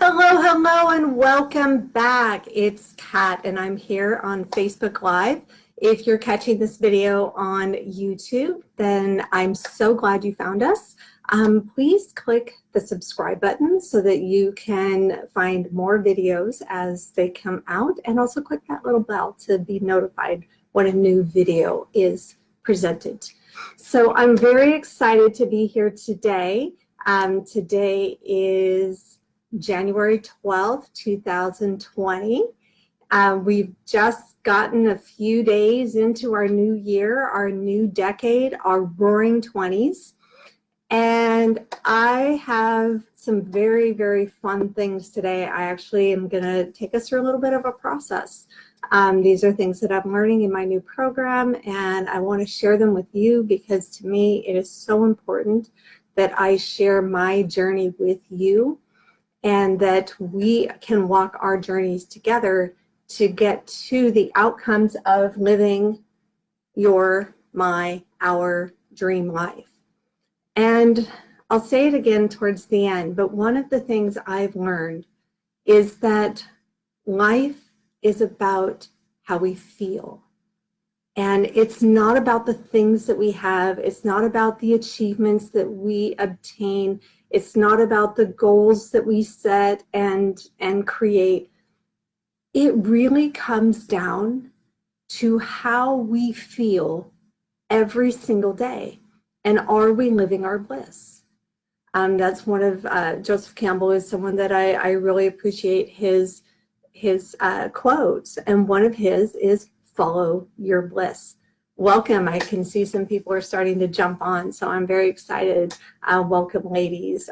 Hello, hello, and welcome back. It's Kat, and I'm here on Facebook Live. If you're catching this video on YouTube, then I'm so glad you found us. Please click the subscribe button so that you can find more videos as they come out, and also click that little bell to be notified when a new video is presented. So I'm very excited to be here today. Today is January 12th, 2020. We've just gotten a few days into our new year, our new decade, our roaring 20s. And I have some very, very fun things today. I actually am going to take us through a little bit of a process. These are things that I'm learning in my new program, and I want to share them with you because to me it is so important that I share my journey with you and that we can walk our journeys together to get to the outcomes of living your, my, our dream life. And I'll say it again towards the end, but one of the things I've learned is that life is about how we feel. And it's not about the things that we have. It's not about the achievements that we obtain. It's not about the goals that we set and create. It really comes down to how we feel every single day. And are we living our bliss? That's one of Joseph Campbell is someone that I really appreciate his quotes. And one of his is follow your bliss. Welcome. I can see some people are starting to jump on, so I'm very excited. Welcome, ladies.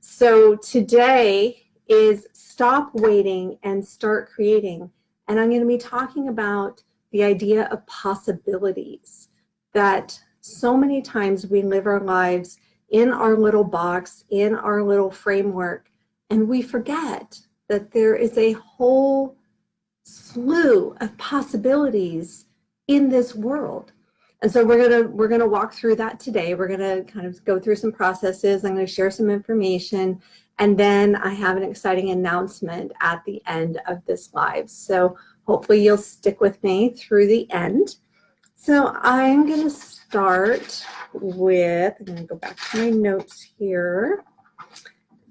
So today is stop waiting and start creating. And I'm going to be talking about the idea of possibilities, that so many times we live our lives in our little box, in our little framework, and we forget that there is a whole slew of possibilities in this world. And so we're gonna walk through that today. We're gonna kind of go through some processes. I'm gonna share some information, and then I have an exciting announcement at the end of this live. So hopefully you'll stick with me through the end. So I'm gonna start with, I'm gonna go back to my notes here,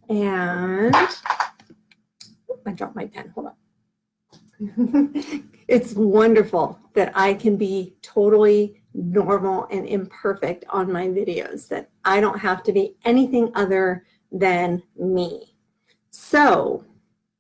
and I dropped my pen, hold on. It's wonderful that I can be totally normal and imperfect on my videos, that I don't have to be anything other than me. So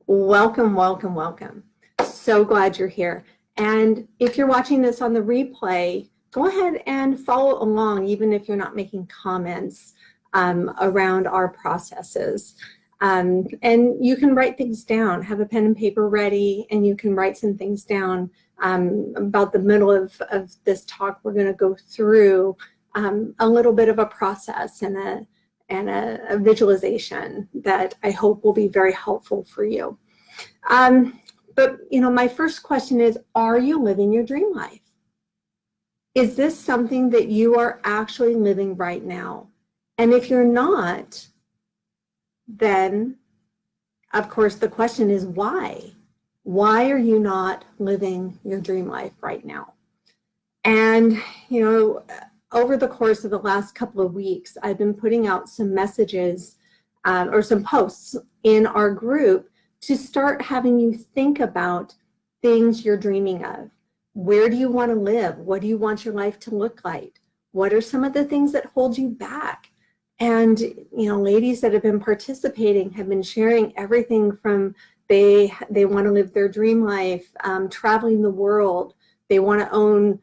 welcome, welcome, welcome. So glad you're here. And if you're watching this on the replay, go ahead and follow along, even if you're not making comments around our processes. And you can write things down, have a pen and paper ready, and you can write some things down. About the middle of this talk, we're going to go through a little bit of a process and a visualization that I hope will be very helpful for you. But, you know, my first question is, are you living your dream life? Is this something that you are actually living right now? And if you're not, then, of course, the question is why? Why are you not living your dream life right now? And, you know, over the course of the last couple of weeks, I've been putting out some messages or some posts in our group to start having you think about things you're dreaming of. Where do you want to live? What do you want your life to look like? What are some of the things that hold you back? And, you know, ladies that have been participating have been sharing everything from they want to live their dream life, traveling the world, they want to own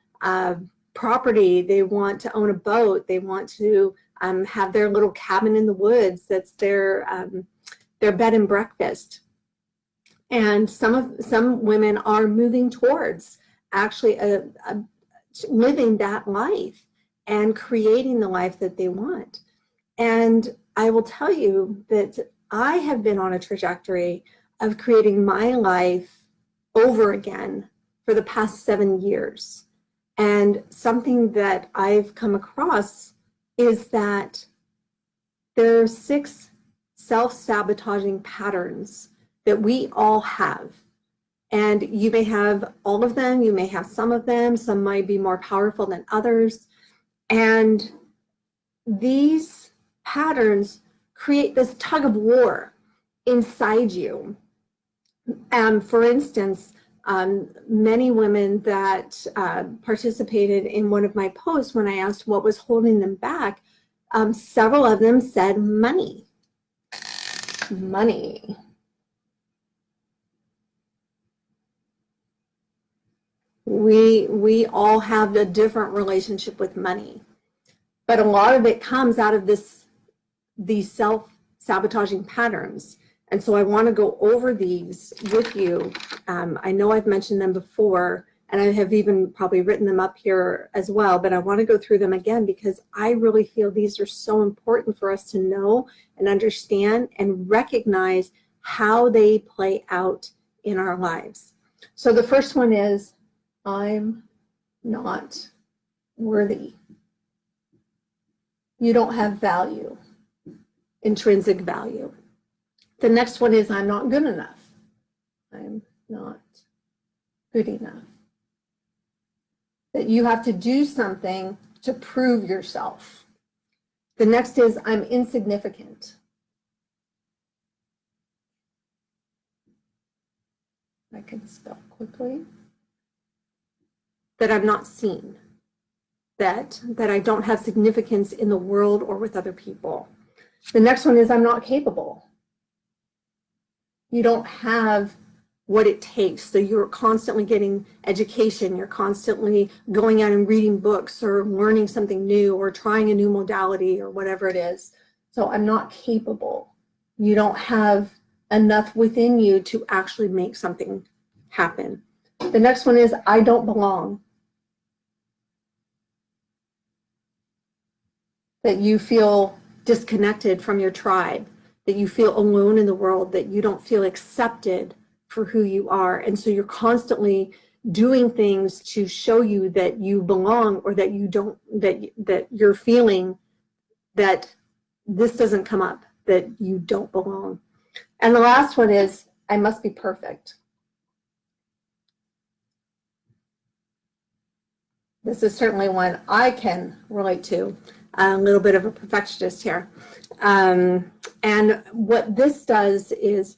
property, they want to own a boat, they want to have their little cabin in the woods that's their bed and breakfast. And some women are moving towards actually living that life and creating the life that they want. And I will tell you that I have been on a trajectory of creating my life over again for the past 7 years. And something that I've come across is that there are six self-sabotaging patterns that we all have. And you may have all of them, you may have some of them, some might be more powerful than others. And these patterns create this tug of war inside you. For instance, many women that participated in one of my posts, when I asked what was holding them back, several of them said money. Money. We all have a different relationship with money, but a lot of it comes out of these self-sabotaging patterns. And so I want to go over these with you. I know I've mentioned them before, and I have even probably written them up here as well, but I want to go through them again because I really feel these are so important for us to know and understand and recognize how they play out in our lives. So the first one is, I'm not worthy. You don't have value, intrinsic value. The next one is, I'm not good enough. I'm not good enough. That you have to do something to prove yourself. The next is, I'm insignificant. I can spell quickly. That I'm not seen. That I don't have significance in the world or with other people. The next one is, I'm not capable. You don't have what it takes. So you're constantly getting education. You're constantly going out and reading books or learning something new or trying a new modality or whatever it is. So I'm not capable. You don't have enough within you to actually make something happen. The next one is, I don't belong. That you feel disconnected from your tribe, that you feel alone in the world, that you don't feel accepted for who you are. And so you're constantly doing things to show you that you belong, or that you don't, that you're feeling that this doesn't come up, that you don't belong. And the last one is, I must be perfect. This is certainly one I can relate to. A little bit of a perfectionist here. And what this does is,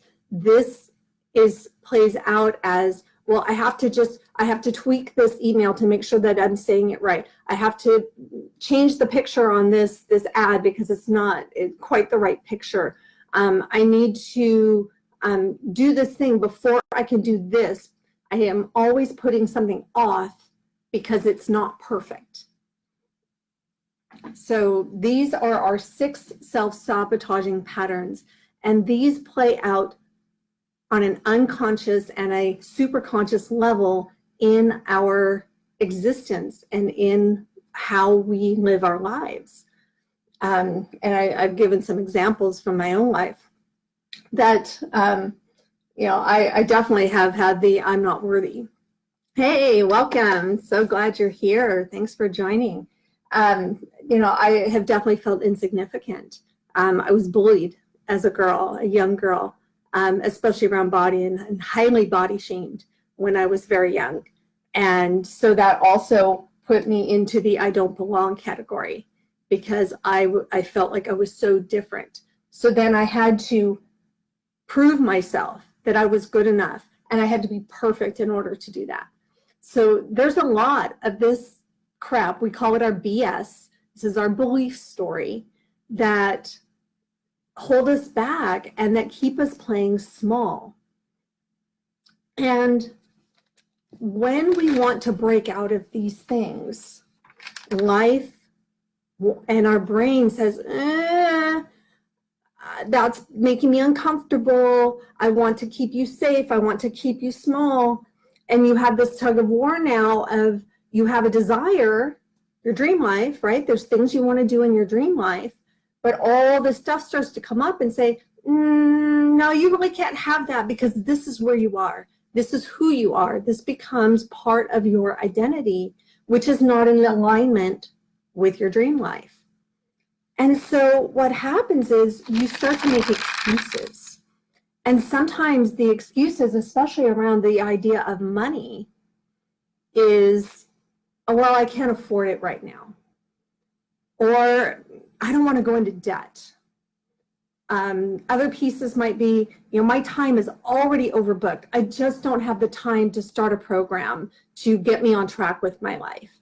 plays out as, well, I have to tweak this email to make sure that I'm saying it right. I have to change the picture on this ad because it's not quite the right picture. I need to do this thing before I can do this. I am always putting something off because it's not perfect. So these are our 6 self-sabotaging patterns, and these play out on an unconscious and a superconscious level in our existence and in how we live our lives. And I've given some examples from my own life that, you know, I definitely have had the I'm not worthy. Hey, welcome. So glad you're here. Thanks for joining. You know, I have definitely felt insignificant. I was bullied as a girl, a young girl, especially around body, and highly body shamed when I was very young. And so that also put me into the I don't belong category because I felt like I was so different. So then I had to prove myself that I was good enough, and I had to be perfect in order to do that. So there's a lot of this crap, we call it our BS. This is our belief story that hold us back and that keep us playing small. And when we want to break out of these things, life and our brain says, that's making me uncomfortable. I want to keep you safe. I want to keep you small. And you have this tug of war now of, you have a desire, your dream life, right? There's things you want to do in your dream life, but all this stuff starts to come up and say, no, you really can't have that because this is where you are. This is who you are. This becomes part of your identity, which is not in alignment with your dream life. And so what happens is you start to make excuses. And sometimes the excuses, especially around the idea of money, is, well, I can't afford it right now. Or I don't want to go into debt. Other pieces might be, my time is already overbooked. I just don't have the time to start a program to get me on track with my life.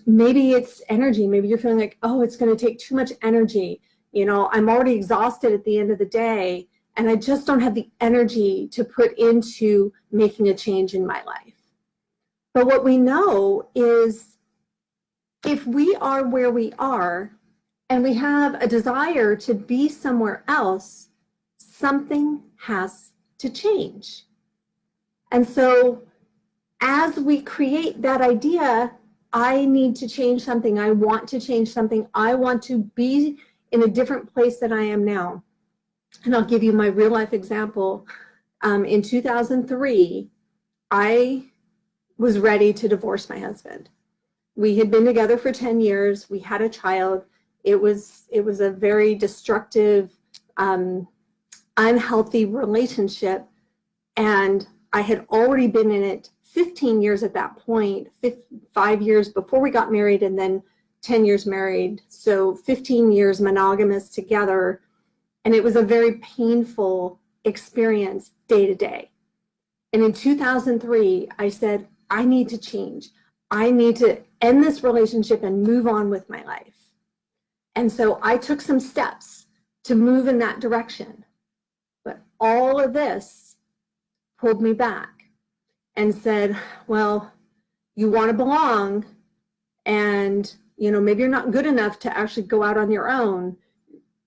Maybe it's energy. Maybe you're feeling like, oh, it's going to take too much energy. I'm already exhausted at the end of the day, and I just don't have the energy to put into making a change in my life. But what we know is if we are where we are, and we have a desire to be somewhere else, something has to change. And so as we create that idea, I need to change something, I want to change something, I want to be in a different place than I am now. And I'll give you my real life example. In 2003, I was ready to divorce my husband. We had been together for 10 years, we had a child. It was a very destructive, unhealthy relationship. And I had already been in it 15 years at that point, 5 years before we got married, and then 10 years married. So 15 years monogamous together. And it was a very painful experience day to day. And in 2003, I said, I need to change. I need to end this relationship and move on with my life. And so I took some steps to move in that direction. But all of this pulled me back and said, well, you want to belong, and maybe you're not good enough to actually go out on your own.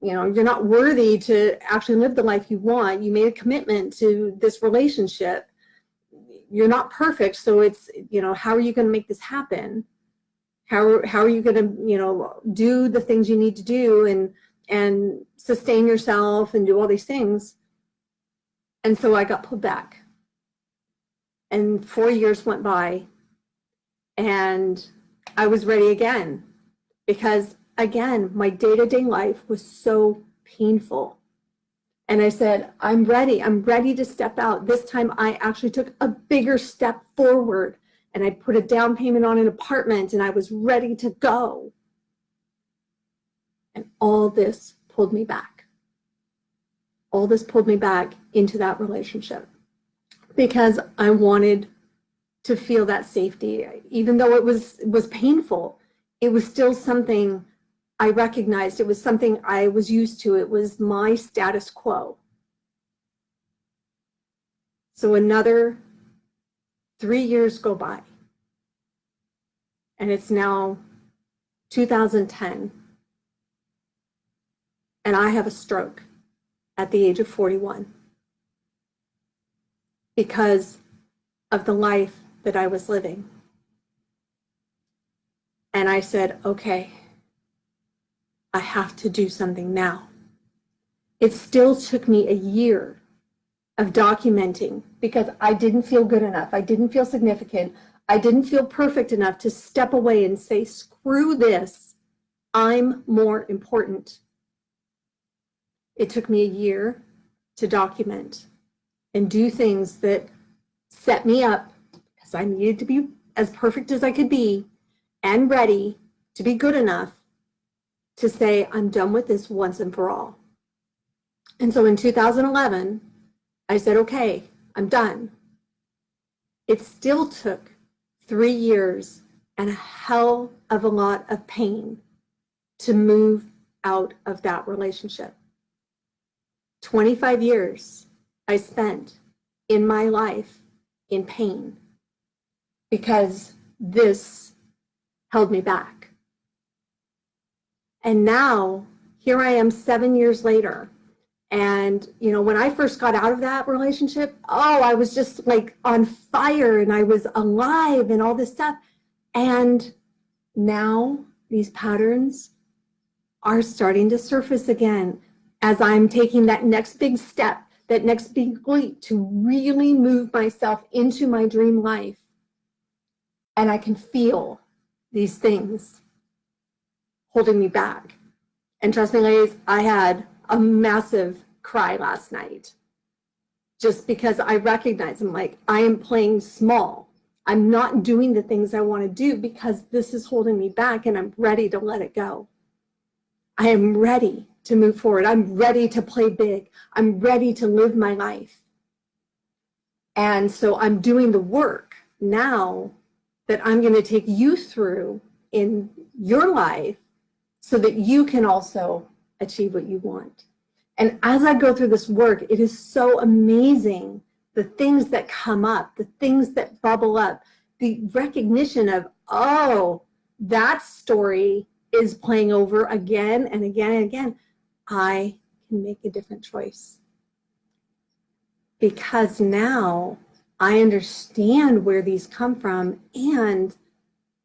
You're not worthy to actually live the life you want. You made a commitment to this relationship. You're not perfect, so it's, how are you going to make this happen? How are you going to, do the things you need to do and sustain yourself and do all these things? And so I got pulled back. And 4 years went by, and I was ready again, because again, my day-to-day life was so painful. And I said, I'm ready to step out. This time I actually took a bigger step forward, and I put a down payment on an apartment, and I was ready to go. And all this pulled me back. All this pulled me back into that relationship because I wanted to feel that safety. Even though it was painful, it was still something I recognized. It was something I was used to. It was my status quo. So another 3 years go by. And it's now 2010. And I have a stroke at the age of 41 because of the life that I was living. And I said, okay, I have to do something now. It still took me a year of documenting because I didn't feel good enough. I didn't feel significant. I didn't feel perfect enough to step away and say, screw this, I'm more important. It took me a year to document and do things that set me up because I needed to be as perfect as I could be and ready to be good enough to say, I'm done with this once and for all. And so in 2011, I said, okay, I'm done. It still took 3 years and a hell of a lot of pain to move out of that relationship. 25 years I spent in my life in pain because this held me back. And now here I am 7 years later. And, when I first got out of that relationship, I was just like on fire and I was alive and all this stuff. And now these patterns are starting to surface again as I'm taking that next big step, that next big leap to really move myself into my dream life. And I can feel these things holding me back. And trust me, ladies, I had a massive cry last night just because I recognize I'm like, I am playing small. I'm not doing the things I want to do because this is holding me back, and I'm ready to let it go. I am ready to move forward. I'm ready to play big. I'm ready to live my life. And so I'm doing the work now that I'm going to take you through in your life so that you can also achieve what you want. And as I go through this work, it is so amazing, the things that come up, the things that bubble up, the recognition of, oh, that story is playing over again and again and again. I can make a different choice. Because now I understand where these come from, and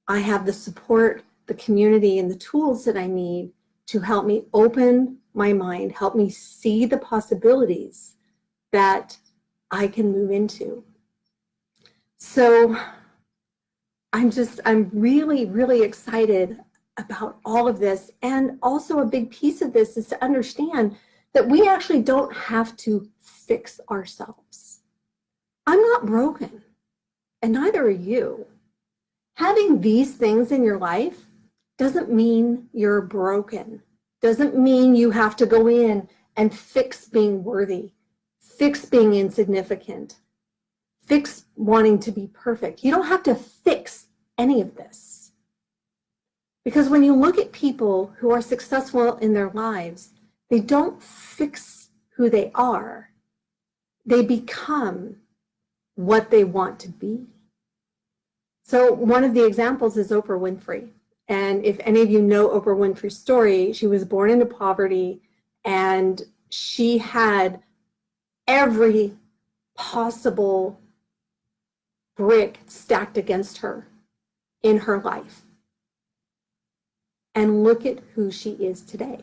I have the support, the community, and the tools that I need to help me open my mind, help me see the possibilities that I can move into. So I'm really, really excited about all of this. And also a big piece of this is to understand that we actually don't have to fix ourselves. I'm not broken, and neither are you. Having these things in your life doesn't mean you're broken. Doesn't mean you have to go in and fix being worthy, fix being insignificant, fix wanting to be perfect. You don't have to fix any of this. Because when you look at people who are successful in their lives, they don't fix who they are. They become what they want to be. So one of the examples is Oprah Winfrey. And if any of you know Oprah Winfrey's story, she was born into poverty, and she had every possible brick stacked against her in her life. And look at who she is today.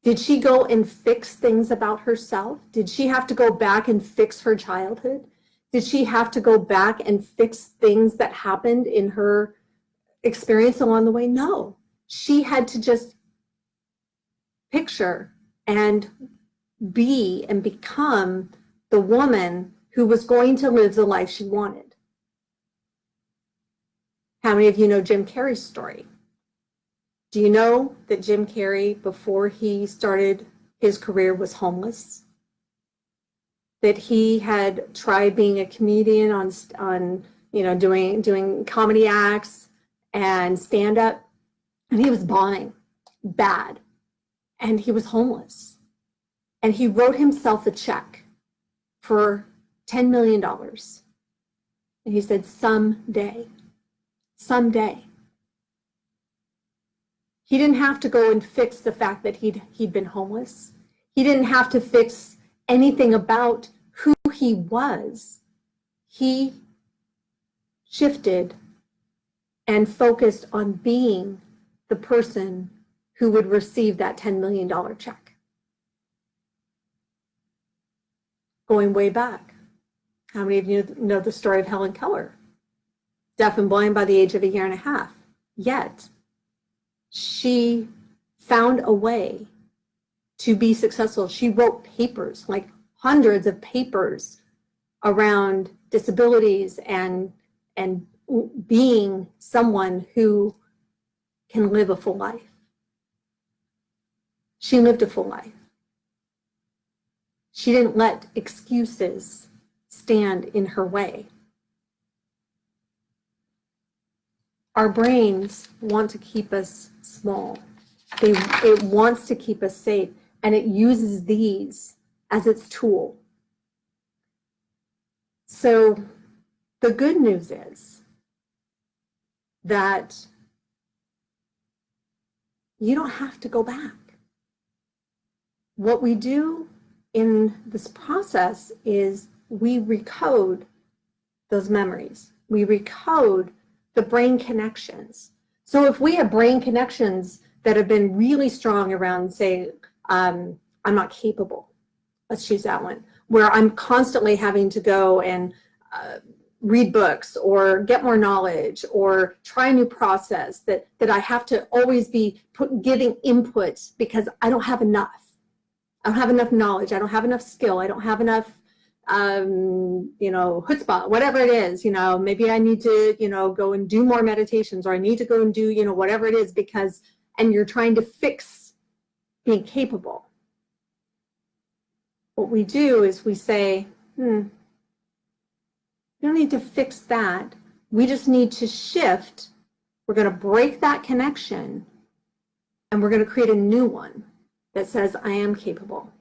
Did she go and fix things about herself? Did she have to go back and fix her childhood? Did she have to go back and fix things that happened in her experience along the way? No. She had to just picture and be and become the woman who was going to live the life she wanted. How many of you know Jim Carrey's story? Do you know that Jim Carrey, before he started his career, was homeless? That he had tried being a comedian on doing comedy acts and stand-up, and he was bombing bad, and he was homeless. And he wrote himself a check for $10 million. And he said, someday. He didn't have to go and fix the fact that he'd been homeless. He didn't have to fix anything about who he was. He shifted and focused on being the person who would receive that $10 million check. Going way back, how many of you know the story of Helen Keller? Deaf and blind by the age of 1.5 years. Yet, she found a way to be successful. She wrote papers, like hundreds of papers around disabilities and being someone who can live a full life. She lived a full life. She didn't let excuses stand in her way. Our brains want to keep us small. It wants to keep us safe, and it uses these as its tool. So the good news is that you don't have to go back. What we do in this process is we recode those memories. We recode the brain connections. So if we have brain connections that have been really strong around, say, I'm not capable, let's choose that one, where I'm constantly having to go and read books or get more knowledge or try a new process, that I have to always be giving input because I don't have enough. I don't have enough knowledge. I don't have enough skill. I don't have enough, chutzpah, whatever it is, maybe I need to, go and do more meditations, or I need to go and do, whatever it is, because, and you're trying to fix being capable. What we do is we say, you don't need to fix that. We just need to shift. We're going to break that connection, and we're going to create a new one that says, I am capable.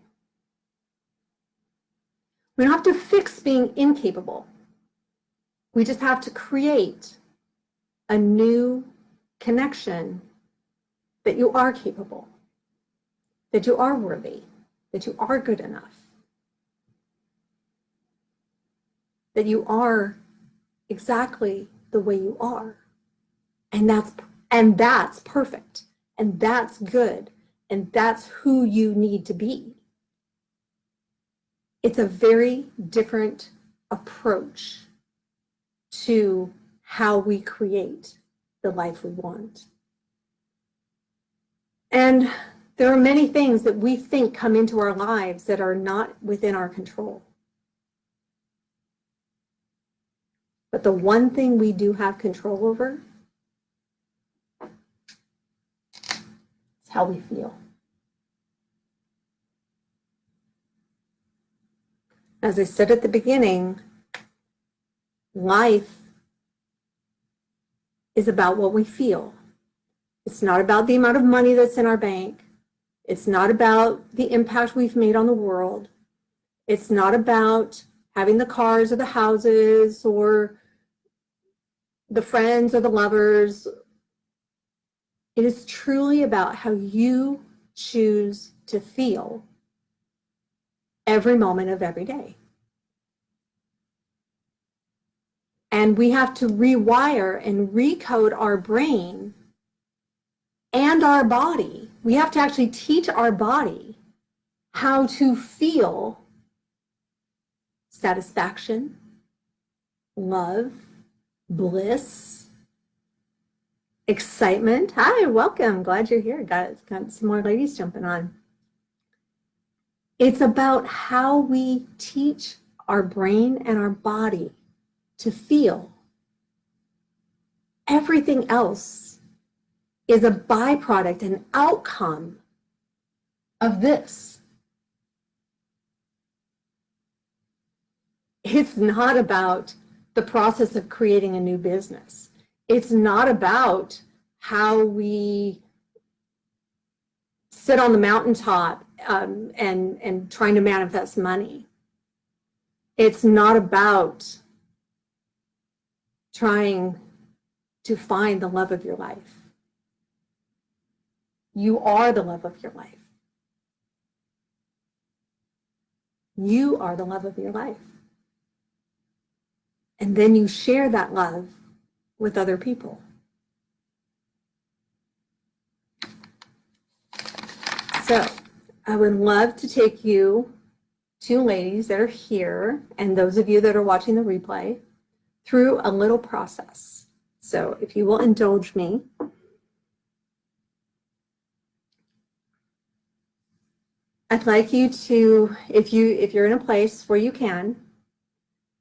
We don't have to fix being incapable. We just have to create a new connection that you are capable, that you are worthy, that you are good enough, that you are exactly the way you are. And that's perfect, and that's good, and that's who you need to be. It's a very different approach to how we create the life we want. And there are many things that we think come into our lives that are not within our control. But the one thing we do have control over is how we feel. As I said at the beginning, life is about what we feel. It's not about the amount of money that's in our bank. It's not about the impact we've made on the world. It's not about having the cars or the houses or the friends or the lovers. It is truly about how you choose to feel every moment of every day. And we have to rewire and recode our brain and our body. We have to actually teach our body how to feel satisfaction, love, bliss, excitement. Hi, welcome. Glad you're here. Got some more ladies jumping on. It's about how we teach our brain and our body to feel. Everything else is a byproduct, an outcome of this. It's not about the process of creating a new business. It's not about how we sit on the mountaintop and trying to manifest money. It's not about trying to find the love of your life. You are the love of your life. You are the love of your life. And then you share that love with other people. So I would love to take you, two ladies that are here, and those of you that are watching the replay, through a little process. So if you will indulge me, I'd like you to, if you're in a place where you can,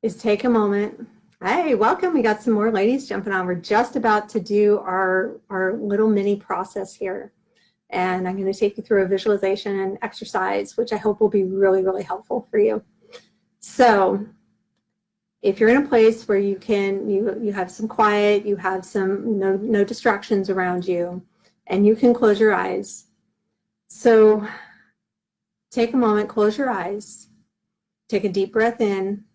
is take a moment. Hey, welcome. We got some more ladies jumping on. We're just about to do our little mini process here. And I'm going to take you through a visualization and exercise, which I hope will be really, really helpful for you. So if you're in a place where you can, you have some quiet, you have some no distractions around you, and you can close your eyes. So take a moment, close your eyes, take a deep breath in,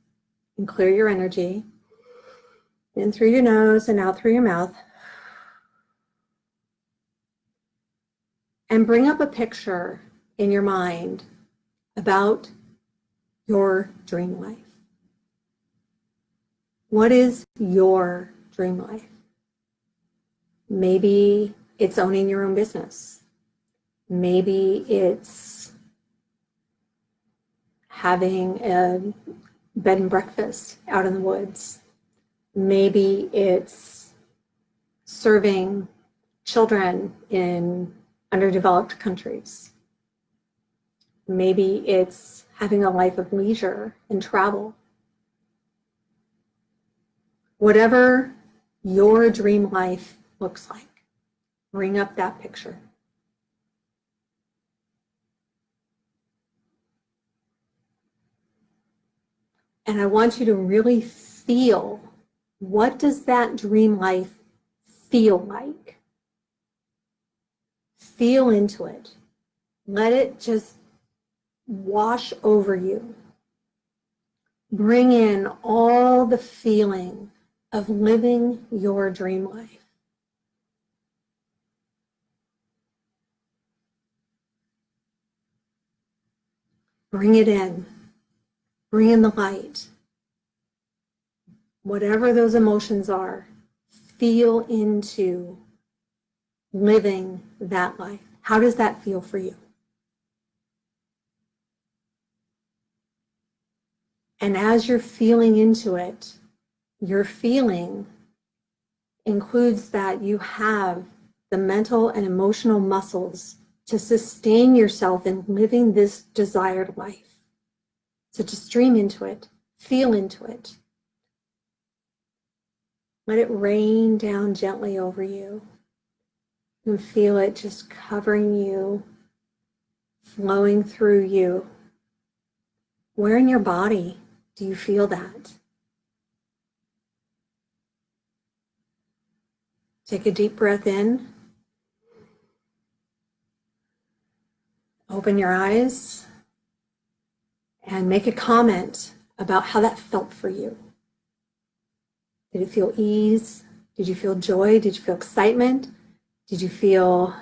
and clear your energy. In through your nose and out through your mouth. And bring up a picture in your mind about your dream life. What is your dream life? Maybe it's owning your own business. Maybe it's having a bed and breakfast out in the woods. Maybe it's serving children in underdeveloped countries. Maybe it's having a life of leisure and travel. Whatever your dream life looks like, bring up that picture. And I want you to really feel, what does that dream life feel like? Feel into it. Let it just wash over you. Bring in all the feeling of living your dream life. Bring it in. Bring in the light. Whatever those emotions are, feel into living that life. How does that feel for you? And as you're feeling into it, your feeling includes that you have the mental and emotional muscles to sustain yourself in living this desired life. So just dream into it, feel into it. Let it rain down gently over you and feel it just covering you, flowing through you. Where in your body do you feel that? Take a deep breath in. Open your eyes and make a comment about how that felt for you. Did it feel ease? Did you feel joy? Did you feel excitement? Did you feel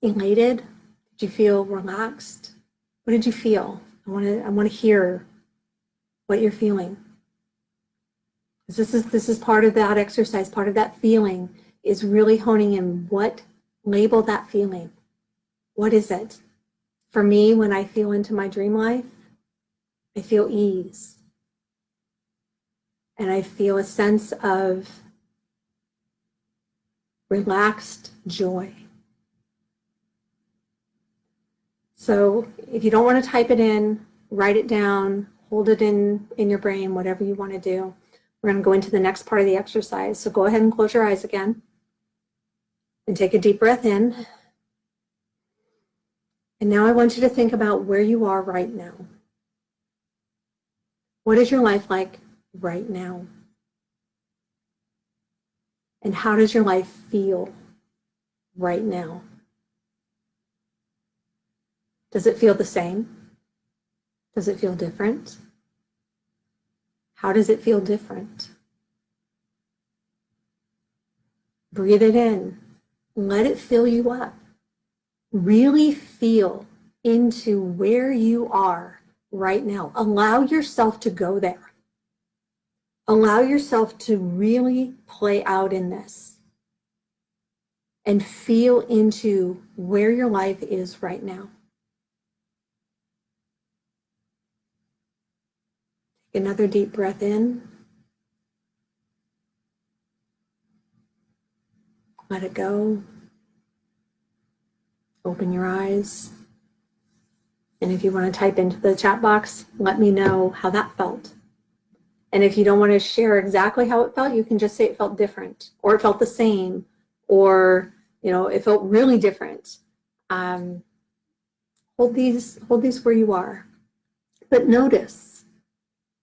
elated? Did you feel relaxed? What did you feel? I want to hear what you're feeling. This is part of that exercise, part of that feeling is really honing in what, label that feeling. What is it? For me, when I feel into my dream life, I feel ease. And I feel a sense of relaxed joy. So if you don't want to type it in, write it down, hold it in your brain, whatever you want to do. We're going to go into the next part of the exercise. So go ahead and close your eyes again and take a deep breath in. And now I want you to think about where you are right now. What is your life like right now? And how does your life feel right now? Does it feel the same? Does it feel different? How does it feel different? Breathe it in. Let it fill you up. Really feel into where you are right now. Allow yourself to go there. Allow yourself to really play out in this and feel into where your life is right now. Take another deep breath in. Let it go. Open your eyes. And if you want to type into the chat box, let me know how that felt. And if you don't want to share exactly how it felt, you can just say it felt different, or it felt the same, or it felt really different. Hold these where you are. But notice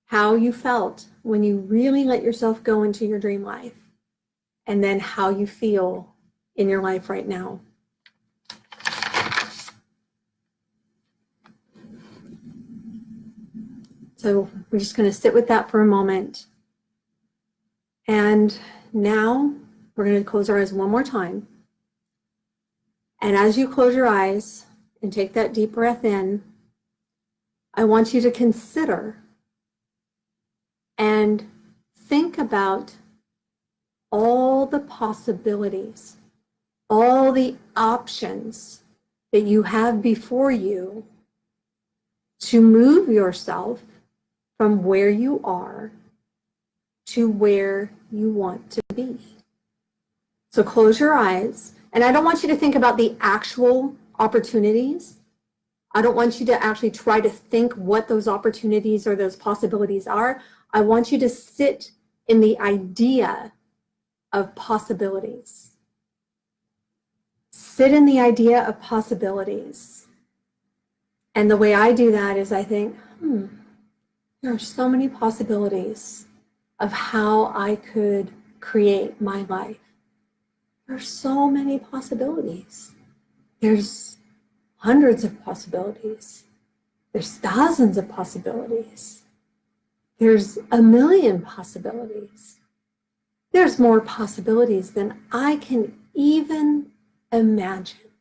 how you felt when you really let yourself go into your dream life, and then how you feel in your life right now. So we're just going to sit with that for a moment. And now we're going to close our eyes one more time. And as you close your eyes and take that deep breath in, I want you to consider and think about all the possibilities, all the options that you have before you to move yourself from where you are to where you want to be. So close your eyes, and I don't want you to think about the actual opportunities. I don't want you to actually try to think what those opportunities or those possibilities are. I want you to sit in the idea of possibilities. Sit in the idea of possibilities. And the way I do that is I think, there are so many possibilities of how I could create my life. There are so many possibilities. There's hundreds of possibilities. There's thousands of possibilities. There's a million possibilities. There's more possibilities than I can even imagine.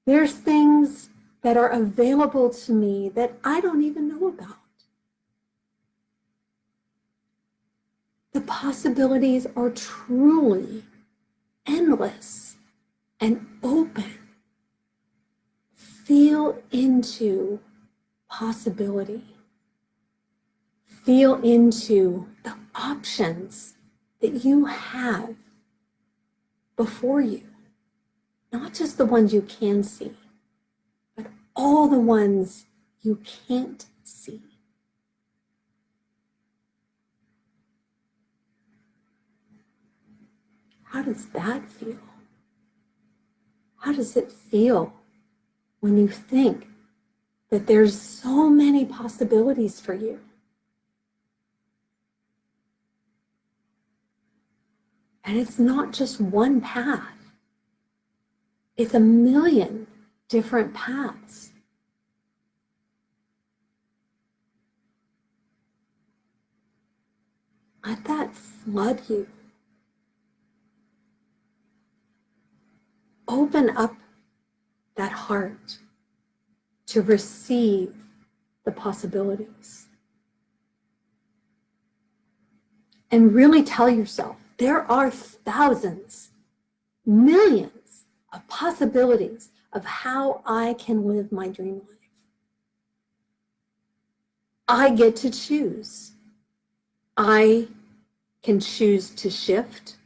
There's things that are available to me that I don't even know about. The possibilities are truly endless and open. Feel into possibility. Feel into the options that you have before you. Not just the ones you can see, but all the ones you can't see. How does that feel? How does it feel when you think that there's so many possibilities for you? And it's not just one path. It's a million different paths. Let that flood you. Open up that heart to receive the possibilities. And really tell yourself, there are thousands, millions of possibilities of how I can live my dream life. I get to choose. I can choose to shift.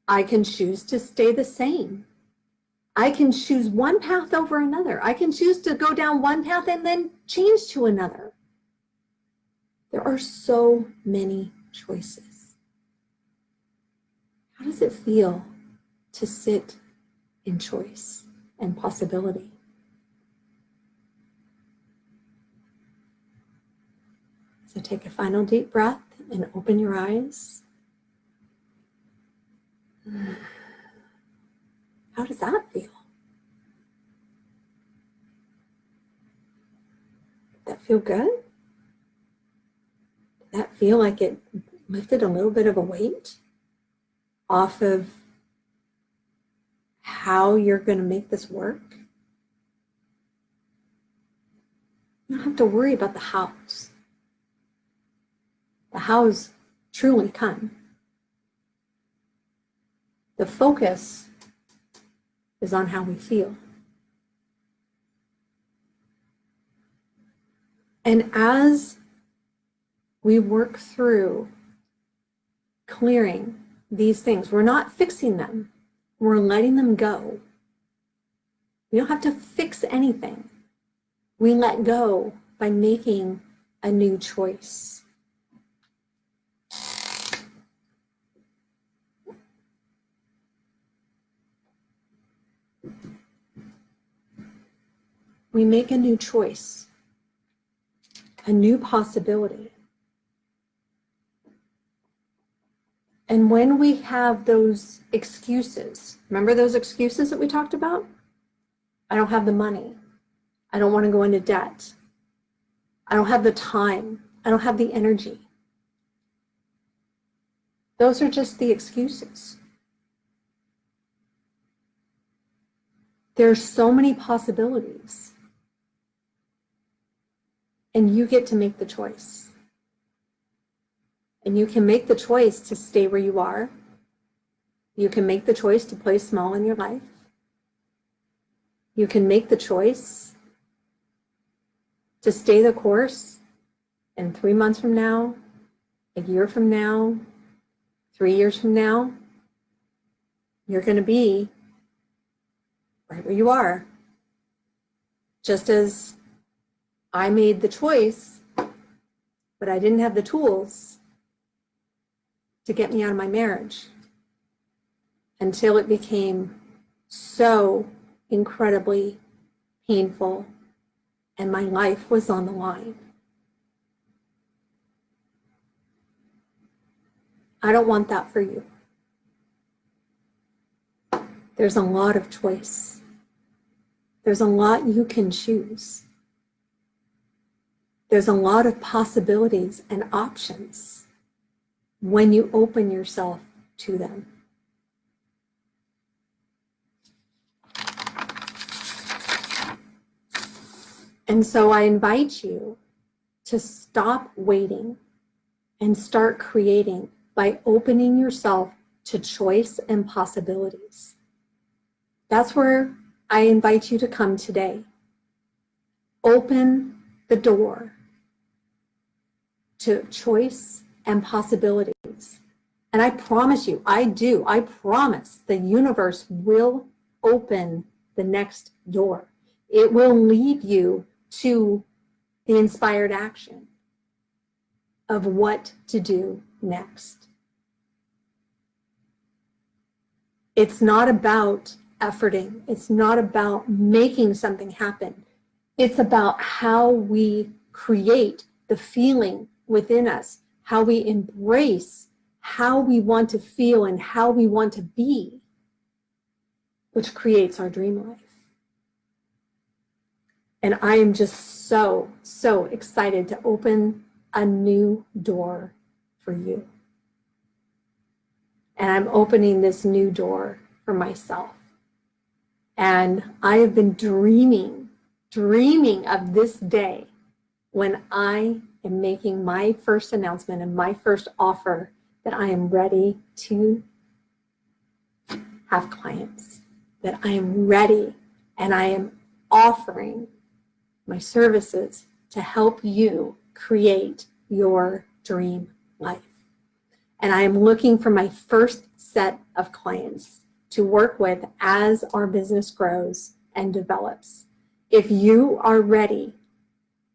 I can choose to stay the same. I can choose one path over another. I can choose to go down one path and then change to another. There are so many choices. How does it feel to sit in choice and possibility? So take a final deep breath and open your eyes. How does that feel? Did that feel good? Did that feel like it lifted a little bit of a weight off of how you're going to make this work? You don't have to worry about the hows. The hows truly come. The focus is on how we feel. And as we work through clearing these things, we're not fixing them. We're letting them go. We don't have to fix anything. We let go by making a new choice. We make a new choice, a new possibility. And when we have those excuses, remember those excuses that we talked about? I don't have the money. I don't want to go into debt. I don't have the time. I don't have the energy. Those are just the excuses. There's so many possibilities. And you get to make the choice. And you can make the choice to stay where you are. You can make the choice to play small in your life. You can make the choice to stay the course, and 3 months from now, a year from now, 3 years from now, you're going to be right where you are. Just as I made the choice, but I didn't have the tools to get me out of my marriage until it became so incredibly painful and my life was on the line. I don't want that for you. There's a lot of choice. There's a lot you can choose. There's a lot of possibilities and options when you open yourself to them. And so I invite you to stop waiting and start creating by opening yourself to choice and possibilities. That's where I invite you to come today. Open the door to choice and possibilities. And I promise you, I promise the universe will open the next door. It will lead you to the inspired action of what to do next. It's not about efforting. It's not about making something happen. It's about how we create the feeling within us, how we embrace how we want to feel and how we want to be, which creates our dream life. And I am just so, so excited to open a new door for you. And I'm opening this new door for myself. And I have been dreaming of this day when I am making my first announcement and my first offer that I am ready to have clients, that I am ready and I am offering my services to help you create your dream life. And I am looking for my first set of clients to work with as our business grows and develops. If you are ready,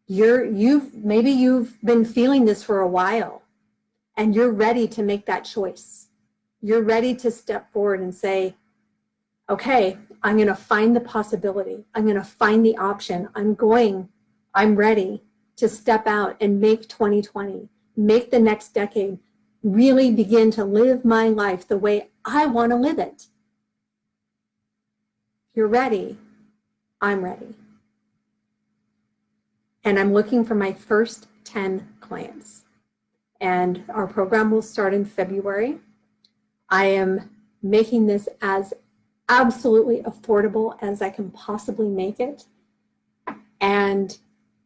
maybe you've been feeling this for a while and you're ready to make that choice. You're ready to step forward and say, okay, I'm going to find the possibility. I'm going to find the option. I'm ready to step out and make 2020, make the next decade, really begin to live my life the way I want to live it. If you're ready, I'm ready. And I'm looking for my first 10 clients. And our program will start in February. I am making this as absolutely affordable as I can possibly make it. And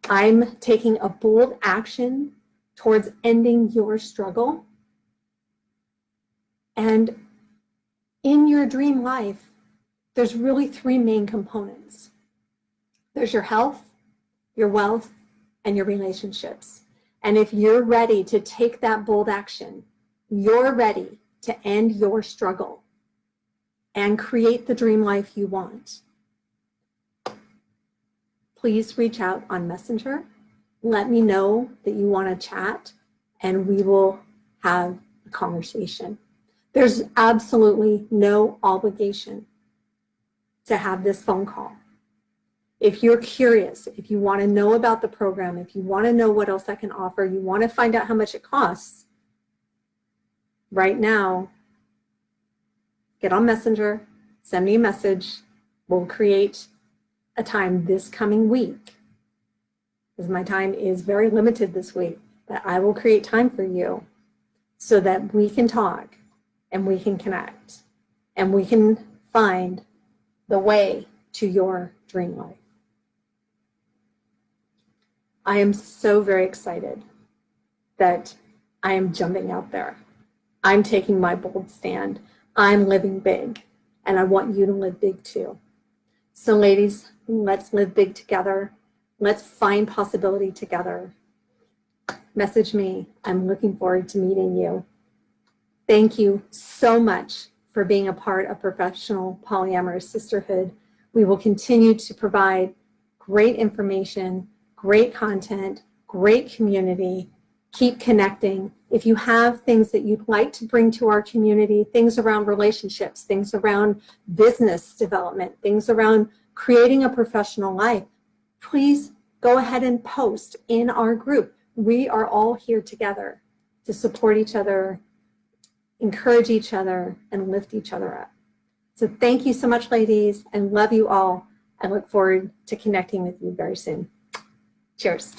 I'm taking a bold action towards ending your struggle. And in your dream life, there's really three main components. There's your health, your wealth, and your relationships. And if you're ready to take that bold action, you're ready to end your struggle and create the dream life you want. Please reach out on Messenger. Let me know that you want to chat and we will have a conversation. There's absolutely no obligation to have this phone call. If you're curious, if you want to know about the program, if you want to know what else I can offer, you want to find out how much it costs, right now, get on Messenger, send me a message. We'll create a time this coming week, because my time is very limited this week, but I will create time for you so that we can talk and we can connect and we can find the way to your dream life. I am so very excited that I am jumping out there. I'm taking my bold stand. I'm living big, and I want you to live big too. So ladies, let's live big together. Let's find possibility together. Message me. I'm looking forward to meeting you. Thank you so much for being a part of Professional Polyamorous Sisterhood. We will continue to provide great information, great content, great community. Keep connecting. If you have things that you'd like to bring to our community, things around relationships, things around business development, things around creating a professional life, please go ahead and post in our group. We are all here together to support each other, encourage each other, and lift each other up. So thank you so much, ladies, and love you all. I look forward to connecting with you very soon. Cheers.